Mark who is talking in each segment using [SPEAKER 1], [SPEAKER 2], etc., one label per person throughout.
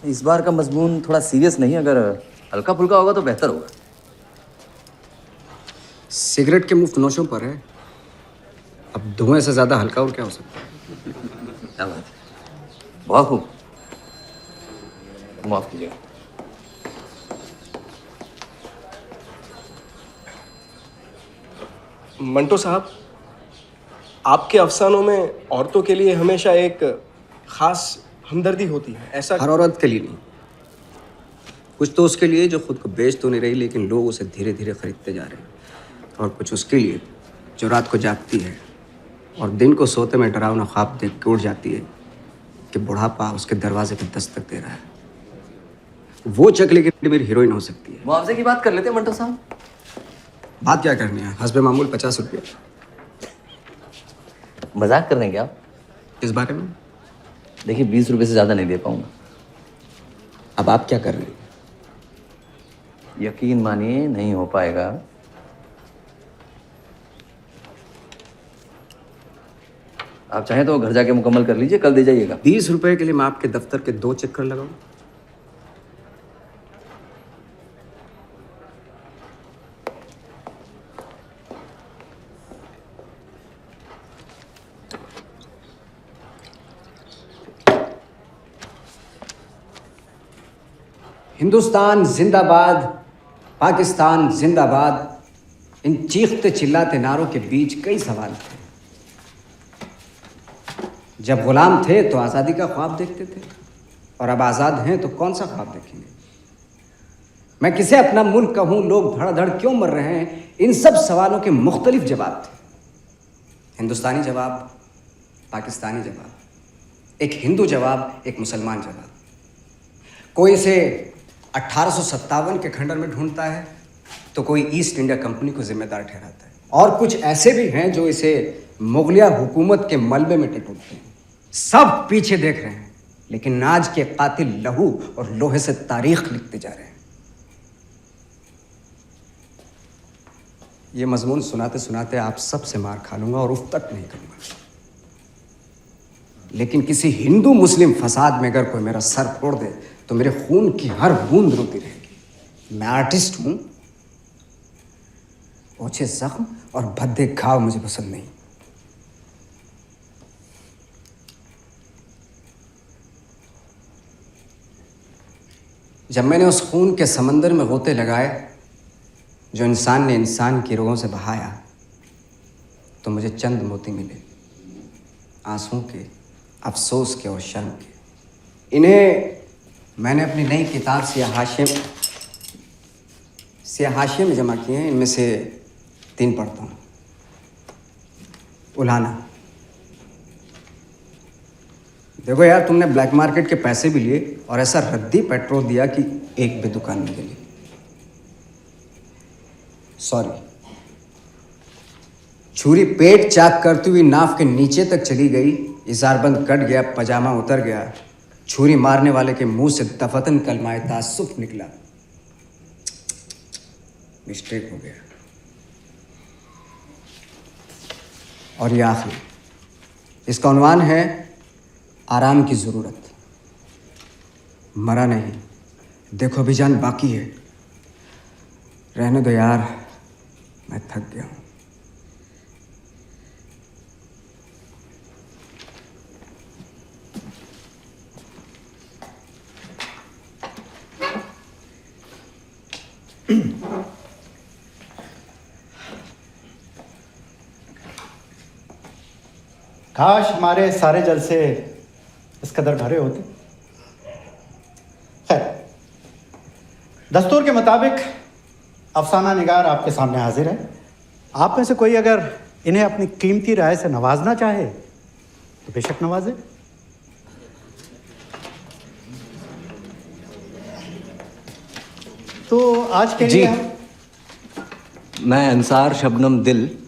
[SPEAKER 1] इस बार का मजमून थोड़ा सीरियस नहीं, अगर हल्का फुल्का होगा तो बेहतर होगा।
[SPEAKER 2] सिगरेट के मुफ्त नौशों पर है, अब धुएं से ज्यादा हल्का और क्या हो सकता है?
[SPEAKER 1] क्या बात है, बहुत खूब, माफ कीजिएगा।
[SPEAKER 3] मंटो साहब, आपके अफसानों में औरतों के लिए हमेशा एक खास हमदर्दी होती है, ऐसा?
[SPEAKER 2] हर औरत के लिए नहीं, कुछ तो उसके लिए जो खुद को बेच तो नहीं रही लेकिन लोग उसे धीरे धीरे खरीदते जा रहे हैं, और कुछ उसके लिए जो रात को जागती है और दिन को सोते में डरावना ख्वाब देख के उठ जाती है कि बुढ़ापा उसके दरवाजे पे दस्तक दे रहा है। वो चकले की मेरी हीरोइन हो सकती है।
[SPEAKER 1] मुआवजे की बात कर लेते हैं मंटो साहब।
[SPEAKER 2] बात क्या करनी है, हस्बे मामूल 50 रुपये।
[SPEAKER 1] मजाक कर रहे हैं क्या आप?
[SPEAKER 2] इस बारे में
[SPEAKER 1] देखिए 20 रुपए से ज्यादा नहीं दे पाऊंगा।
[SPEAKER 2] अब आप क्या कर रही हैं?
[SPEAKER 1] यकीन मानिए नहीं हो पाएगा। आप चाहें तो घर जाके मुकम्मल कर लीजिए, कल दे जाइएगा।
[SPEAKER 2] 20 रुपए के लिए मैं आपके दफ्तर के 2 चक्कर लगाऊं? हिंदुस्तान जिंदाबाद, पाकिस्तान जिंदाबाद, इन चीखते चिल्लाते नारों के बीच कई सवाल थे। जब गुलाम थे तो आज़ादी का ख्वाब देखते थे, और अब आज़ाद हैं तो कौन सा ख्वाब देखेंगे? मैं किसे अपना मुल्क कहूँ, लोग धड़ क्यों मर रहे हैं, इन सब सवालों के मुख्तलिफ जवाब थे। हिंदुस्तानी जवाब, पाकिस्तानी जवाब, एक हिंदू जवाब, एक मुसलमान जवाब। कोई इसे 1857 के खंडर में ढूंढता है तो कोई ईस्ट इंडिया कंपनी को जिम्मेदार ठहराता है, और कुछ ऐसे भी हैं जो इसे मुगलिया हुकूमत के मलबे में टटोलते हैं। सब पीछे देख रहे हैं, लेकिन आज के कातिल लहू और लोहे से तारीख लिखते जा रहे हैं। ये मजमून सुनाते सुनाते आप सबसे मार खा लूंगा और उफ तक नहीं करूंगा, लेकिन किसी हिंदू मुस्लिम फसाद में अगर कोई मेरा सर फोड़ दे तो मेरे खून की हर बूंद रोती रहेगी। मैं आर्टिस्ट हूं, ओछे जख्म और भद्दे घाव मुझे पसंद नहीं। जब मैंने उस खून के समंदर में गोते लगाए जो इंसान ने इंसान की रोगों से बहाया, तो मुझे चंद मोती मिले, आंसुओं के, अफसोस के और शर्म के। इन्हें मैंने अपनी नई किताब सियाह हाशिए में जमा किए हैं। इनमें से 3 पढ़ता हूँ। उलाना। देखो यार, तुमने ब्लैक मार्केट के पैसे भी लिए और ऐसा रद्दी पेट्रोल दिया कि एक भी दुकान नहीं गली। सॉरी। छुरी पेट चाक करती हुई नाफ के नीचे तक चली गई, इज़ारबंद कट गया, पजामा उतर गया, छुरी मारने वाले के मुंह से दफतन कलमाए तासुफ निकला। मिस्टेक हो गया। और ये आखिरी, इसका उन्वान है आराम की ज़रूरत। मरा नहीं, देखो अभी जान बाकी है। रहने दो यार, मैं थक गया हूँ।
[SPEAKER 4] काश हमारे सारे जलसे इस कदर भरे होते। खैर, दस्तूर के मुताबिक अफसाना निगार आपके सामने हाजिर है। आप में से कोई अगर इन्हें अपनी कीमती राय से नवाजना चाहे तो बेशक नवाजे। तो आज के लिए
[SPEAKER 5] मैं अंसार शबनम दिल,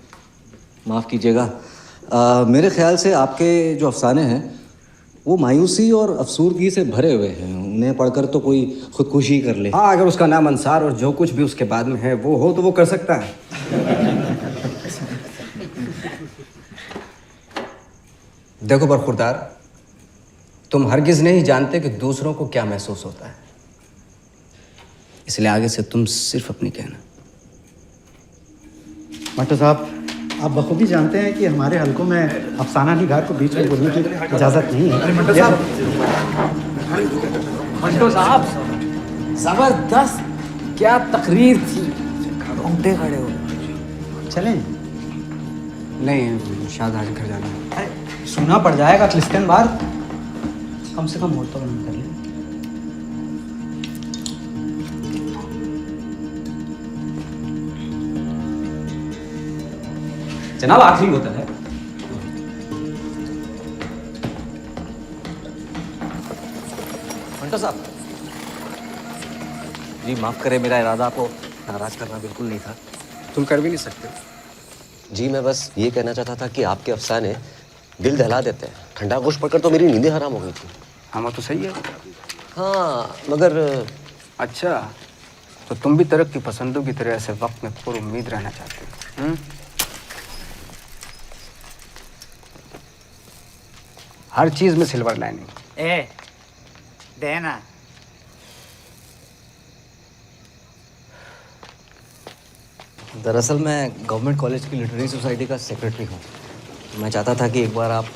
[SPEAKER 5] माफ़ कीजिएगा, मेरे ख्याल से आपके जो अफसाने हैं वो मायूसी और अफसूरगी से भरे हुए हैं। उन्हें पढ़कर तो कोई खुदकुशी कर ले।
[SPEAKER 2] हाँ, अगर उसका नाम अंसार और जो कुछ भी उसके बाद में है वो हो तो वो कर सकता है। देखो बरखुरदार, तुम हरगिज नहीं जानते कि दूसरों को क्या महसूस होता है, इसलिए आगे से तुम सिर्फ अपनी कहना।
[SPEAKER 4] मंटो साहब, आप बखूबी जानते हैं कि हमारे हलकों में अफसाना निगार को बीच में बोलने की इजाज़त नहीं है।
[SPEAKER 2] मंटो साहब, जबरदस्त, क्या तकरीर थी, रोंगटे खड़े हो।
[SPEAKER 4] चलें?
[SPEAKER 2] नहीं, शायद आज घर जाना है।
[SPEAKER 6] अरे सुनना पड़ जाएगा क्लिस्टन बार, कम से कम मोड़ तो बंद कर ले। जनाब आखिरी बोतल है।
[SPEAKER 5] मंटो साहब जी, माफ़ करें, मेरा इरादा आपको नाराज़ करना बिल्कुल नहीं था।
[SPEAKER 2] तुम कर भी नहीं सकते।
[SPEAKER 7] जी मैं बस ये कहना चाहता था कि आपके अफसाने दिल दहला देते हैं। ठंडा गोश्त पढ़कर तो मेरी नींदें हराम हो गई थी।
[SPEAKER 2] हाँ, वो तो सही है।
[SPEAKER 7] हाँ मगर
[SPEAKER 2] अच्छा, तो तुम भी तरक्की पसंदों की तरह ऐसे वक्त में पूरी उम्मीद रहना चाहते हो? हर चीज में सिल्वर लाइनिंग।
[SPEAKER 6] ए देना।
[SPEAKER 5] दरअसल मैं गवर्नमेंट कॉलेज की लिटरेरी सोसाइटी का सेक्रेटरी हूँ। मैं चाहता था कि एक बार आप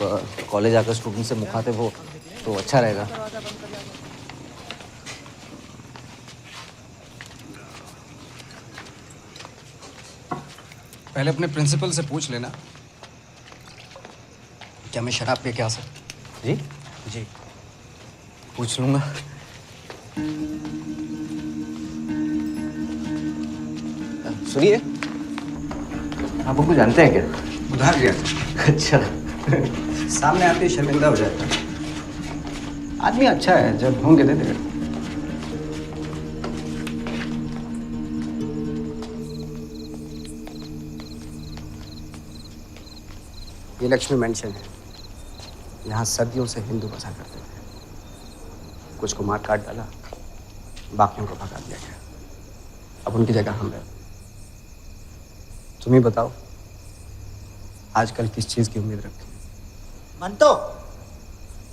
[SPEAKER 5] कॉलेज आकर स्टूडेंट से मुखातिब हो तो अच्छा रहेगा।
[SPEAKER 2] पहले अपने प्रिंसिपल से पूछ लेना, क्या मैं शराब पी के आ सकता?
[SPEAKER 5] जी
[SPEAKER 2] जी।
[SPEAKER 5] पूछ लूँगा।
[SPEAKER 7] सुनिए,
[SPEAKER 5] आप उनको जानते हैं क्या?
[SPEAKER 2] उधार गया था।
[SPEAKER 5] अच्छा।
[SPEAKER 2] सामने आते ही शर्मिंदा हो जाता है। आदमी अच्छा है, जब होंगे दे देगा। ये लक्ष्मी मेंशन है। यहाँ सदियों से हिंदू बसा करते थे। कुछ को मार काट डाला, बाकियों को भगा दिया गया। अब उनकी जगह हम रहे। तुम ही बताओ, आजकल किस चीज की उम्मीद रखें?
[SPEAKER 8] मंटो,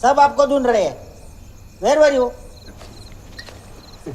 [SPEAKER 8] सब आपको ढूंढ रहे हैं। Where were you?